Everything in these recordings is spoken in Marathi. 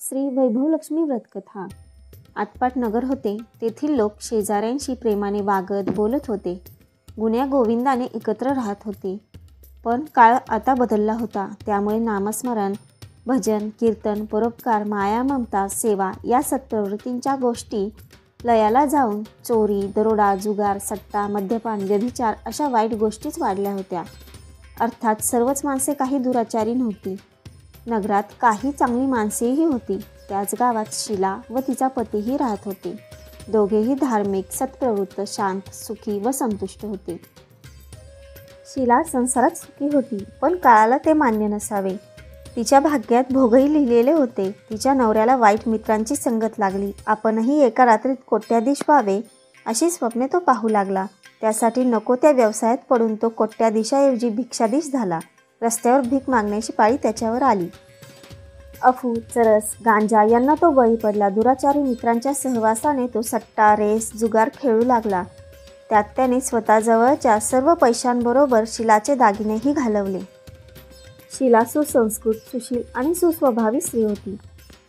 श्री वैभवलक्ष्मी व्रतकथा। आटपाट नगर होते। तेथील लोक शेजाऱ्यांशी प्रेमाने वागत बोलत होते. गुण्या गोविंदाने एकत्र राहत होते. पण काळ आता बदलला होता. त्यामुळे नामस्मरण, भजन, कीर्तन, परोपकार, माया, ममता, सेवा या सत्प्रवृत्तींच्या गोष्टी लयाला जाऊन चोरी, दरोडा, जुगार, सट्टा, मद्यपान, व्यभिचार अशा वाईट गोष्टीच वाढल्या होत्या. अर्थात सर्वच माणसे काही दुराचारी नव्हती. नगरात काही चांगली माणसेही होती. त्याच गावात शीला व तिचा पतीही राहत होते. दोघेही धार्मिक, सत्प्रवृत्त, शांत, सुखी व संतुष्ट होते. शीला संसारात सुखी होती, पण काळाला ते मान्य नसावे. तिच्या भाग्यात भोगही लिहिलेले होते. तिच्या नवऱ्याला वाईट मित्रांची संगत लागली. आपणही एका रात्रीत कोट्याधीश व्हावे अशी स्वप्ने तो पाहू लागला. त्यासाठी नको त्या व्यवसायात पडून तो कोट्याधीशाऐवजी भिक्षाधीश झाला. रस्त्यावर भीक मागण्याची पाळी त्याच्यावर आली. अफू, चरस, गांजा यांना तो बळी पडला. दुराचारी मित्रांच्या सहवासाने तो सट्टा, रेस, जुगार खेळू लागला. त्यात त्याने स्वतःजवळच्या सर्व पैशांबरोबर शीलाचे दागिनेही घालवले. शीला सुसंस्कृत, सुशील आणि सुस्वभावी स्त्री होती.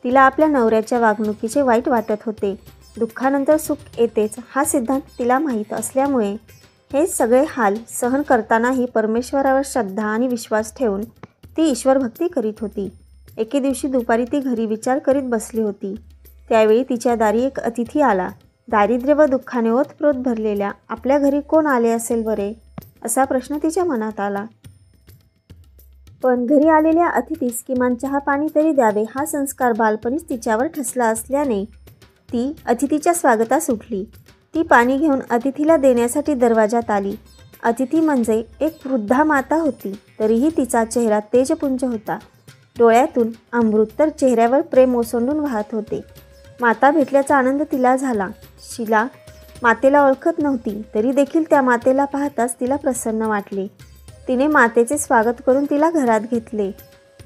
तिला आपल्या नवऱ्याच्या वागणुकीचे वाईट वाटत होते. दुःखानंतर सुख येतेच हा सिद्धांत तिला माहीत असल्यामुळे हे सगळे हाल सहन करतानाही परमेश्वरावर श्रद्धा आणि विश्वास ठेवून ती ईश्वरभक्ती करीत होती. एके दिवशी दुपारी ती घरी विचार करीत बसली होती. त्यावेळी तिच्या दारी एक अतिथी आला. दारिद्र्य व दुःखाने ओतप्रोत भरलेल्या आपल्या घरी कोण आले असेल बरे, असा प्रश्न तिच्या मनात आला. पण घरी आलेल्या अतिथीस किमान चहा पाणी तरी द्यावे हा संस्कार बालपणीच तिच्यावर ठसला असल्याने ती अतिथीच्या स्वागतास उठली. ती पाणी घेऊन अतिथीला देण्यासाठी दरवाजात आली. अतिथी म्हणजे एक वृद्धा माता होती. तरीही तिचा चेहरा तेजपुंज होता. डोळ्यातून अमृत तर चेहऱ्यावर प्रेम ओसंडून वाहत होते. माता भेटल्याचा आनंद तिला झाला. शीला मातेला ओळखत नव्हती, तरी देखील त्या मातेला पाहताच तिला प्रसन्न वाटले. तिने मातेचे स्वागत करून तिला घरात घेतले.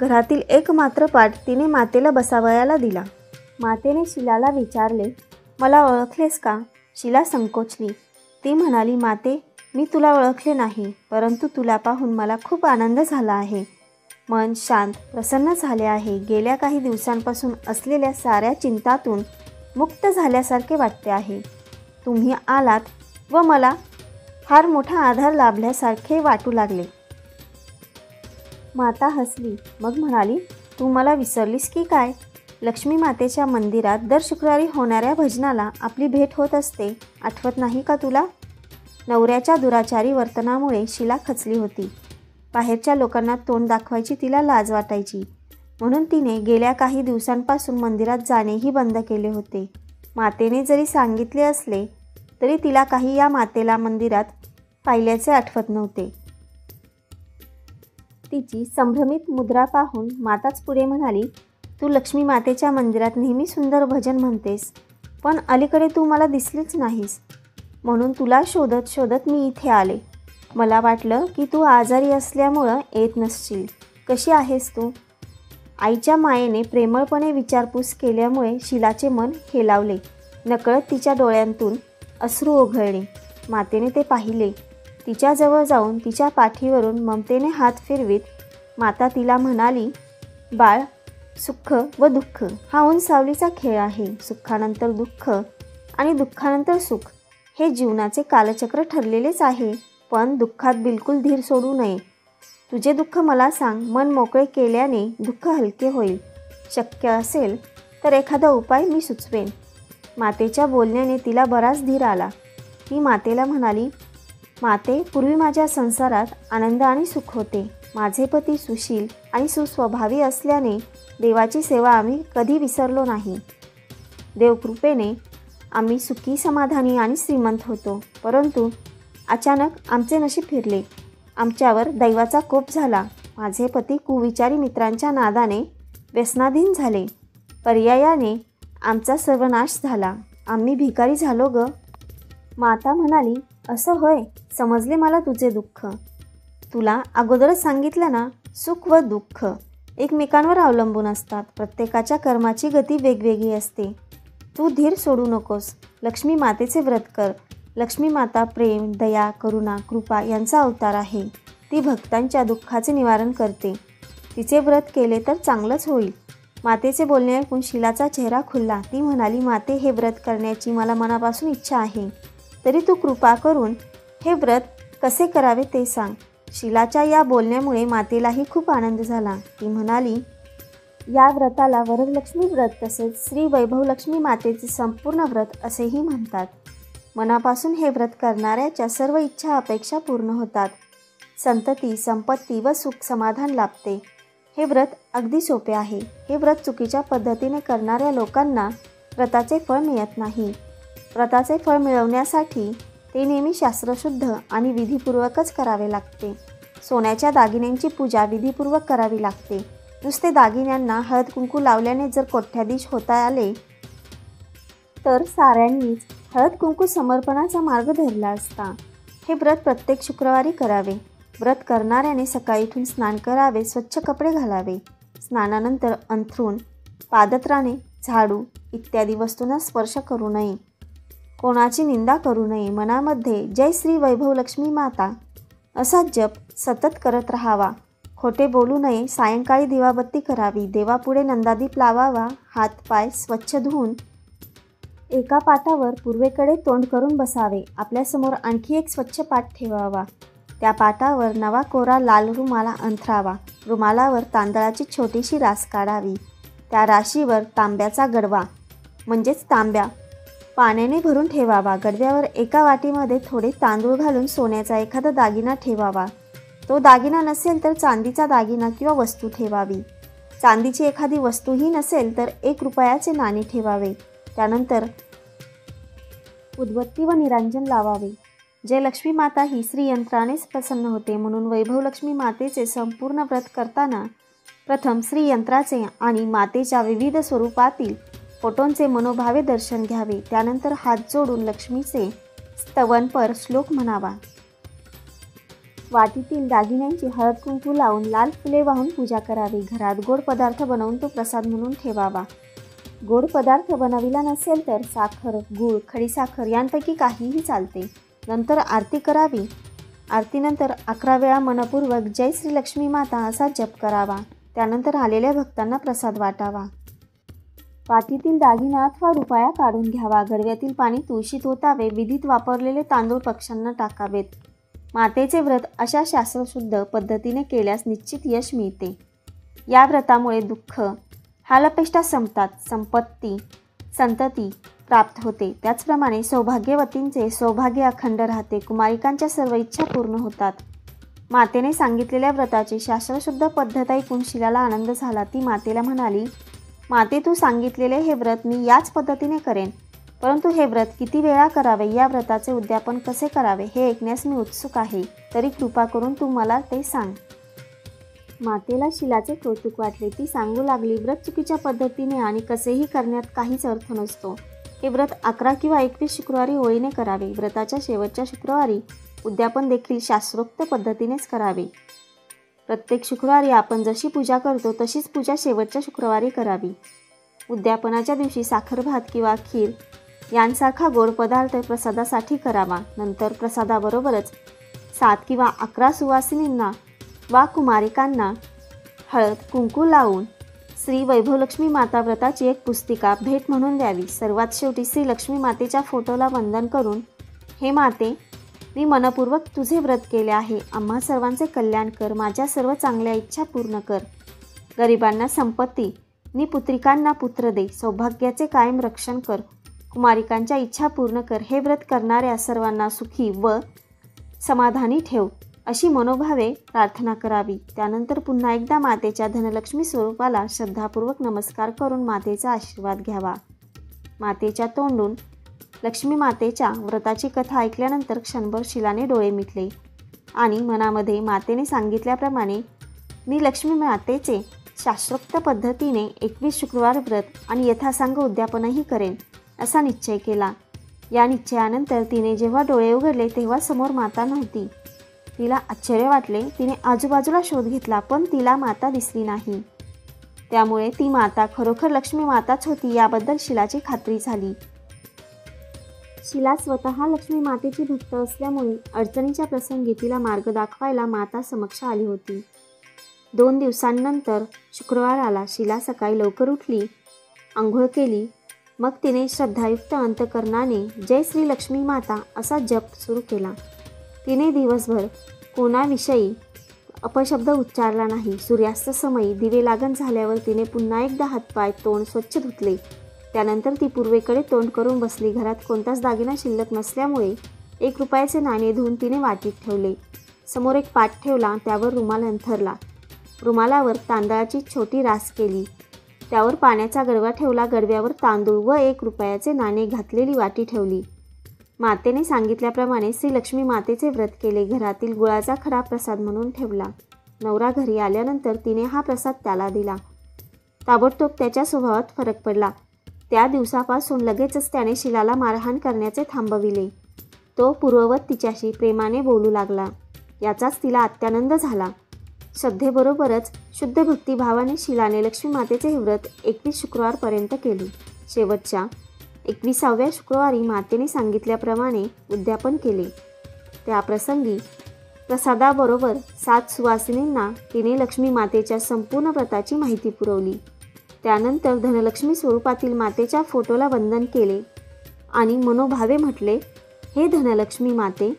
घरातील एकमात्र पाट तिने मातेला बसावयाला दिला. मातेने शीलाला विचारले, मला ओळखलेस का? शीला संकोचली. ती म्हणाली, माते, मी तुला ओळखले नाही, परंतु तुला पाहून मला खूप आनंद झाला आहे. मन शांत, प्रसन्न झाले आहे. गेल्या काही दिवसांपासून असलेल्या साऱ्या चिंतातून मुक्त झाल्यासारखे वाटते आहे. तुम्ही आलात व मला फार मोठा आधार लाभल्यासारखे वाटू लागले. माता हसली. मग म्हणाली, तू मला विसरलीस की काय? लक्ष्मी मातेच्या मंदिरात दर शुक्रवारी होणाऱ्या भजनाला आपली भेट होत असते, आठवत नाही का तुला? नवऱ्याच्या दुराचारी वर्तनामुळे शीला खचली होती. बाहेरच्या लोकांना तोंड दाखवायची तिला लाज वाटायची. म्हणून तिने गेल्या काही दिवसांपासून मंदिरात जाणेही बंद केले होते. मातेने जरी सांगितले असले तरी तिला काही या मातेला मंदिरात पाहिल्याचे आठवत नव्हते. तिची संभ्रमित मुद्रा पाहून माताच पुढे म्हणाली, तू लक्ष्मी मातेच्या मंदिरात नेहमी सुंदर भजन म्हणतेस, पण अलीकडे तू मला दिसलीच नाहीस. म्हणून तुला शोधत शोधत मी इथे आले. मला वाटलं की तू आजारी असल्यामुळं येत नसशील. कशी आहेस तू? आईच्या मायेने प्रेमळपणे विचारपूस केल्यामुळे शीलाचे मन हेलावले. नकळत तिच्या डोळ्यांतून अश्रू ओघळले. मातेने ते पाहिले. तिच्याजवळ जाऊन तिच्या पाठीवरून ममतेने हात फिरवीत माता तिला म्हणाली, बाळ, सुख व दुःख हा ऊन सावलीचा खेळ आहे. सुखानंतर दुःख आणि दुःखानंतर सुख हे जीवनाचे कालचक्र ठरलेलेच आहे. पण दुःखात बिलकुल धीर सोडू नये. तुझे दुःख मला सांग. मन मोकळे केल्याने दुःख हलके होईल. शक्य असेल तर एखादा उपाय मी सुचवेन. मातेच्या बोलण्याने तिला बराच धीर आला. ती मातेला म्हणाली, माते, पूर्वी माझ्या संसारात आनंद आणि सुख होते. माझे पती सुशील आणि सुस्वभावी असल्याने देवाची सेवा आम्ही कधी विसरलो नाही. देवकृपेने आम्ही सुखी, समाधानी आणि श्रीमंत होतो. परंतु अचानक आमचे नशीब फिरले. आमच्यावर दैवाचा कोप झाला. माझे पती कुविचारी मित्रांच्या नादाने व्यसनाधीन झाले. पर्यायाने आमचा सर्वनाश झाला. आम्ही भिकारी झालो ग. माता म्हणाली, असं होय, समजले मला तुझे दुःख. तुला अगोदरच सांगितलं ना, सुख व दुःख एकमेकांवर अवलंबून असतात. प्रत्येकाच्या कर्माची गती वेगवेगळी असते. तू धीर सोडू नकोस. लक्ष्मी मातेचे व्रत कर. लक्ष्मी माता प्रेम, दया, करुणा, कृपा यांचा अवतार आहे. ती भक्तांच्या दुःखाचे निवारण करते. तिचे व्रत केले तर चांगलंच होईल. मातेचे बोलणे ऐकून शिलाचा चेहरा खुलला. ती म्हणाली, माते, हे व्रत करण्याची मला मनापासून इच्छा आहे, तरी तू कृपा करून हे व्रत कसे करावे ते सांग. शिलाच्या या बोलण्यामुळे मातेलाही खूप आनंद झाला. ती म्हणाली, या व्रताला वरलक्ष्मी व्रत तसेच श्री वैभवलक्ष्मी मातेचे संपूर्ण व्रत असेही म्हणतात. मनापासून हे व्रत करणाऱ्याच्या सर्व इच्छा अपेक्षा पूर्ण होतात. संतती, संपत्ती व सुख समाधान लाभते. हे व्रत अगदी सोपे आहे. हे व्रत चुकीच्या पद्धतीने करणाऱ्या लोकांना व्रताचे फळ मिळत नाही. व्रताचे फळ मिळवण्यासाठी ते नेहमी शास्त्रशुद्ध आणि विधीपूर्वकच करावे लागते. सोन्याच्या दागिन्यांची पूजा विधीपूर्वक करावी लागते. नुसते दागिन्यांना हळद कुंकू लावल्याने जर कोट्याधीश होता आले तर साऱ्यांनीच हळद कुंकू समर्पणाचा मार्ग धरला असता. हे व्रत प्रत्येक शुक्रवारी करावे. व्रत करणाऱ्याने सकाळी उठून स्नान करावे, स्वच्छ कपडे घालावे. स्नानानंतर अंथरूण, पादत्राणे, झाडू इत्यादी वस्तूंना स्पर्श करू नये. कोणाची निंदा करू नये. मनामध्ये जय श्री वैभवलक्ष्मी माता असा जप सतत करत राहावा. खोटे बोलू नये. सायंकाळी दिवाबत्ती करावी. देवापुढे नंदादीप लावावा. हातपाय स्वच्छ धुवून एका पाटावर पूर्वेकडे तोंड करून बसावे. आपल्यासमोर आणखी एक स्वच्छ पाट ठेवावा. त्या पाटावर नवा कोरा लाल रुमाला अंथरावा. रुमालावर तांदळाची छोटीशी रास काढावी. त्या राशीवर तांब्याचा गडवा म्हणजेच तांब्या पाण्याने भरून ठेवावा. गडव्यावर एका वाटीमध्ये थोडे तांदूळ घालून सोन्याचा एखादा दागिना ठेवावा. तो दागिना नसेल तर चांदीचा दागिना किंवा वस्तू ठेवावी. चांदीची एखादी वस्तूही नसेल तर 1 रुपयाचे नाणे ठेवावे. त्यानंतर उदबत्ती व निरांजन लावावे. जय लक्ष्मी माता ही श्रीयंत्रानेच प्रसन्न होते, म्हणून वैभवलक्ष्मी मातेचे संपूर्ण व्रत करताना प्रथम श्रीयंत्राचे आणि मातेच्या विविध स्वरूपातील फोटोंचे मनोभावे दर्शन घ्यावे. त्यानंतर हात जोडून लक्ष्मीचे स्तवनपर श्लोक म्हणावा. वाटीतील दागिन्यांची हळद कुंकू लावून लाल फुले वाहून पूजा करावी. घरात गोड पदार्थ बनवून तो प्रसाद म्हणून ठेवावा. गोड पदार्थ बनविला नसेल तर साखर, गूळ, खडीसाखर यांपैकी काहीही चालते. नंतर आरती करावी. आरतीनंतर 11 वेळा मनपूर्वक जय श्री लक्ष्मी माता असा जप करावा. त्यानंतर आलेल्या भक्तांना प्रसाद वाटावा. पाठीतील दागिना अथवा रुपया काढून घ्यावा. गडव्यातील पाणी तुळशीत ओतावे. विधीत वापरलेले तांदूळ पक्ष्यांना टाकावेत. मातेचे व्रत अशा शास्त्रशुद्ध पद्धतीने केल्यास निश्चित यश मिळते. या व्रतामुळे दुःख, हालअपेष्टा संपतात. संतती प्राप्त होते. त्याचप्रमाणे सौभाग्यवतींचे सौभाग्य अखंड राहते. कुमारिकांच्या सर्व इच्छा पूर्ण होतात. मातेने सांगितलेल्या व्रताची शास्त्रशुद्ध पद्धत ऐकून शिलाला आनंद झाला. ती मातेला म्हणाली, माते, तू सांगितलेले हे व्रत मी याच पद्धतीने करेन, परंतु हे व्रत किती वेळा करावे, या व्रताचे उद्यापन कसे करावे हे ऐकण्यास मी उत्सुक आहे. तरी कृपा करून तू मला ते सांग. मातेला शिलाचे कौतुक वाटले. ती सांगू लागली, व्रत चुकीच्या पद्धतीने आणि कसेही करण्यात काहीच अर्थ नसतो. हे व्रत 11 किंवा 21 शुक्रवारी ओळीने करावे. व्रताच्या शेवटच्या शुक्रवारी उद्यापन देखील शास्त्रोक्त पद्धतीनेच करावे. प्रत्येक शुक्रवारी आपण जशी पूजा करतो तशीच पूजा शेवटच्या शुक्रवारी करावी. उद्यापनाच्या दिवशी साखर भात किंवा खीर यांसारखा गोड पदार्थ प्रसादासाठी करावा. नंतर प्रसादाबरोबरच 7 किंवा 11 सुवासिनींना वा कुमारिकांना हळद कुंकू लावून श्री वैभवलक्ष्मी माता व्रताची एक पुस्तिका भेट म्हणून द्यावी. सर्वात शेवटी श्री लक्ष्मी मातेच्या फोटोला वंदन करून, हे माते, मी मनपूर्वक तुझे व्रत केले आहे. आम्हा सर्वांचे कल्याण कर. माझ्या सर्व चांगल्या इच्छा पूर्ण कर. गरिबांना संपत्ती, निपुत्रिकांना पुत्र दे. सौभाग्याचे कायम रक्षण कर. कुमारिकांच्या इच्छा पूर्ण कर. हे व्रत करणाऱ्या सर्वांना सुखी व समाधानी ठेव, अशी मनोभावे प्रार्थना करावी. त्यानंतर पुन्हा एकदा मातेच्या धनलक्ष्मी स्वरूपाला श्रद्धापूर्वक नमस्कार करून मातेचा आशीर्वाद घ्यावा. मातेच्या तोंडून लक्ष्मी मातेच्या व्रताची कथा ऐकल्यानंतर क्षणभर शिलाने डोळे मिटले आणि मनामध्ये मातेने सांगितल्याप्रमाणे मी लक्ष्मी मातेचे शास्त्रोक्त पद्धतीने 21 शुक्रवार व्रत आणि यथासांग उद्यापनही करेन असा निश्चय केला. या निश्चयानंतर तिने जेव्हा डोळे उघडले तेव्हा समोर माता नव्हती. तिला आश्चर्य वाटले. तिने आजूबाजूला शोध घेतला, पण तिला माता दिसली नाही. त्यामुळे ती माता खरोखर लक्ष्मी माताच होती याबद्दल शिलाची खात्री झाली. शिला स्वतः लक्ष्मी मातेची भक्त असल्यामुळे अडचणीच्या प्रसंगी तिला मार्ग दाखवायला माता समक्ष आली होती. 2 दिवसांनंतर शुक्रवार आला. शीला सकाळी लवकर उठली, आंघोळ केली. मग तिने श्रद्धायुक्त अंतकरणाने जय श्री लक्ष्मी माता असा जप सुरू केला. तिने दिवसभर कोणाविषयी अपशब्द उच्चारला नाही. सूर्यास्तसमयी दिवे लागण झाल्यावर तिने पुन्हा एकदा हातपाय तोंड स्वच्छ धुतले. त्यानंतर ती पूर्वेकडे तोंड करून बसली. घरात कोणताच दागिना शिल्लक नसल्यामुळे 1 रुपयाचे नाणे धुवून तिने वाटीत ठेवले. समोर एक पाट ठेवला, त्यावर रुमाल अंथरला. रुमालावर तांदळाची छोटी रास केली. त्यावर पाण्याचा गडवा ठेवला. गडव्यावर तांदूळ व 1 रुपयाचे नाणे घातलेली वाटी ठेवली. मातेने सांगितल्याप्रमाणे श्री लक्ष्मी मातेचे व्रत केले. घरातील गुळाचा खडा प्रसाद म्हणून ठेवला. नवरा घरी आल्यानंतर तिने हा प्रसाद त्याला दिला. ताबडतोब त्याच्या स्वभावात फरक पडला. त्या दिवसापासून लगेचच त्याने शीलाला मारहाण करण्याचे थांबविले. तो पूर्ववत तिच्याशी प्रेमाने बोलू लागला. याचाच तिला अत्यानंद झाला. श्रद्धेबरोबरच शुद्ध भक्तिभावाने शीलाने लक्ष्मी मातेचे हे व्रत 21 शुक्रवारपर्यंत केले. शेवटच्या 21व्या शुक्रवारी मातेने सांगितल्याप्रमाणे उद्यापन केले. त्या प्रसंगी प्रसादाबरोबर 7 सुवासिनींना तिने लक्ष्मी मातेच्या संपूर्ण व्रताची माहिती पुरवली. त्यानंतर धनलक्ष्मी स्वरूपातील मातेच्या फोटोला वंदन केले आणि मनोभावे म्हटले, हे धनलक्ष्मी माते,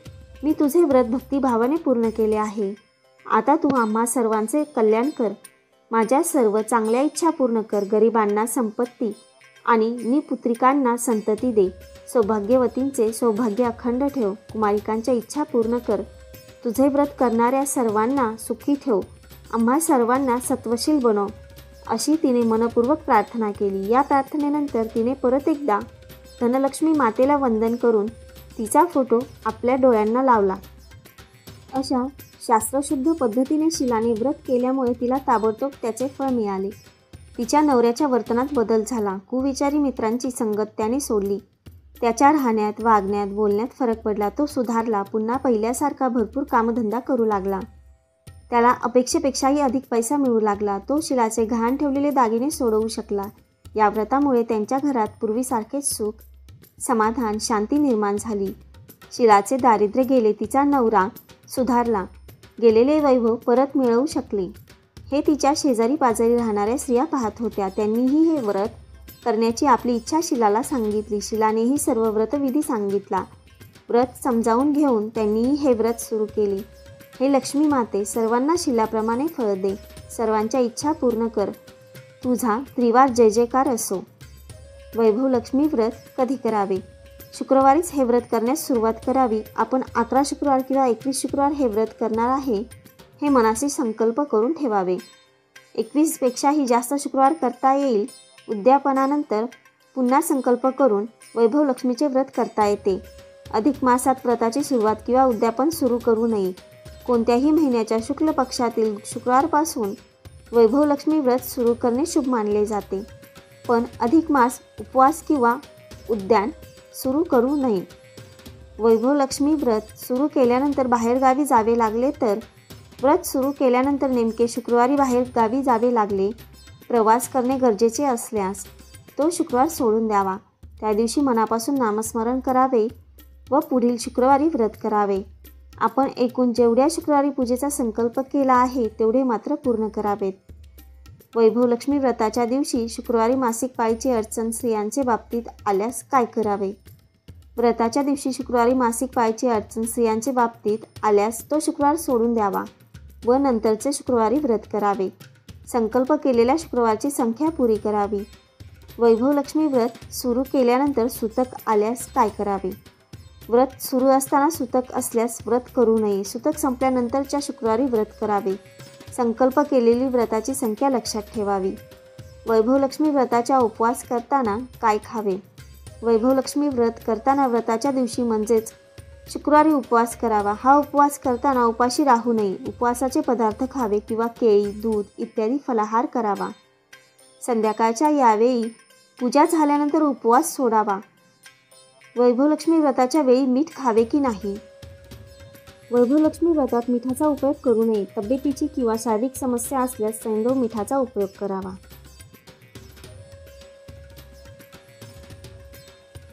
मी तुझे व्रत भक्तिभावाने पूर्ण केले आहे. आता तू आम्हा सर्वांचे कल्याण कर. माझ्या सर्व चांगल्या इच्छा पूर्ण कर. गरिबांना संपत्ती आणि निपुत्रिकांना संतती दे. सौभाग्यवतींचे सौभाग्य अखंड ठेव. कुमारिकांच्या इच्छा पूर्ण कर. तुझे व्रत करणाऱ्या सर्वांना सुखी ठेव. आम्हा सर्वांना सत्वशील बनव. अशी तिने मनपूर्वक प्रार्थना केली. या प्रार्थनेनंतर तिने परत एकदा धनलक्ष्मी मातेला वंदन करून तिचा फोटो आपल्या डोळ्यांना लावला. अशा शास्त्रशुद्ध पद्धतीने शीलाने व्रत केल्यामुळे तिला ताबडतोब त्याचे फळ मिळाले. तिच्या नवऱ्याच्या वर्तनात बदल झाला. कुविचारी मित्रांची संगत त्याने सोडली. त्याच्या राहण्यात, वागण्यात, बोलण्यात फरक पडला. तो सुधारला. पुन्हा पहिल्यासारखा भरपूर कामधंदा करू लागला. त्याला अपेक्षेपेक्षाही अधिक पैसा मिळू लागला. तो शीलाचे गहाण ठेवलेले दागिने सोडवू शकला. या व्रतामुळे त्यांच्या घरात पूर्वीसारखेच सुख, समाधान, शांती निर्माण झाली. शीलाचे दारिद्र्य गेले. तिचा नवरा सुधारला. गेलेले वैभव परत मिळवू शकले. हे तिच्या शेजारी पाजारी राहणाऱ्या स्त्रिया पाहत होत्या. त्यांनीही हे व्रत करण्याची आपली इच्छा शीलाला सांगितली. शीलानेही सर्व व्रतविधी सांगितला. व्रत समजावून घेऊन त्यांनीही हे व्रत सुरू केले. हे लक्ष्मी माते, सर्वांना शीलाप्रमाणे फळ दे. सर्वांच्या इच्छा पूर्ण कर. तुझा त्रिवार जय जयकार असो. वैभव लक्ष्मी व्रत कधी करावे? शुक्रवारीच हे व्रत करण्यास सुरुवात करावी. आपण 11 शुक्रवार किंवा 21 शुक्रवार हे व्रत करणार आहे हे मनाशी संकल्प करून ठेवावे. 21पेक्षाही जास्त शुक्रवार करता येईल. उद्यापनानंतर पुन्हा संकल्प करून वैभव लक्ष्मीचे व्रत करता येते. अधिक मासात व्रताची सुरुवात किंवा उद्यापन सुरू करू नये. कोणत्याही महिन्याच्या शुक्ल पक्षातील शुक्रवारपासून वैभव लक्ष्मी व्रत सुरू करणे शुभ मानले जाते. पण अधिक मास उपवास किंवा उद्यान सुरू करू नये. वैभव लक्ष्मी व्रत सुरू केल्यानंतर बाहेरगावी जावे लागले तर व्रत सुरू केल्यानंतर नेमके शुक्रवारी बाहेरगावी जावे लागले, प्रवास करणे गरजेचे असल्यास तो शुक्रवार सोडून द्यावा. त्या दिवशी मनापासून नामस्मरण करावे व पुढील शुक्रवारी व्रत करावे. आपण एकूण जेवढ्या शुक्रवारी पूजेचा संकल्प केला आहे तेवढे मात्र पूर्ण करावेत. वैभव लक्ष्मी व्रताच्या दिवशी शुक्रवारी मासिक पाळीची अडचण स्त्रियांचे बाबतीत आल्यास काय करावे? व्रताच्या दिवशी शुक्रवारी मासिक पाळीची अडचण स्त्रियांचे बाबतीत आल्यास तो शुक्रवार सोडून द्यावा व नंतरचे शुक्रवारी व्रत करावे. संकल्प केलेल्या शुक्रवारची संख्या पुरी करावी. वैभव लक्ष्मी व्रत सुरू केल्यानंतर सुतक आल्यास काय करावे? व्रत सुरू असताना सुतक असल्यास व्रत करू नये. सुतक संपल्यानंतरच्या शुक्रवारी व्रत करावे. संकल्प केलेली व्रताची संख्या लक्षात ठेवावी. वैभव लक्ष्मी व्रताचा उपवास करताना काय खावे? वैभव लक्ष्मी व्रत करताना व्रताच्या दिवशी म्हणजेच शुक्रवारी उपवास करावा. हा उपवास करताना उपाशी राहू नये. उपवासाचे पदार्थ खावे किंवा केळी, दूध इत्यादी फलाहार करावा. संध्याकाळच्या यावेळी पूजा झाल्यानंतर उपवास सोडावा. वैभव लक्ष्मी व्रताच्या वेळी मीठ खावे की नाही? वैभव लक्ष्मी व्रतात मिठाचा उपयोग करू नये. तब्येतीची किंवा शारीरिक समस्या असल्यास सैंधव मिठाचा उपयोग करावा.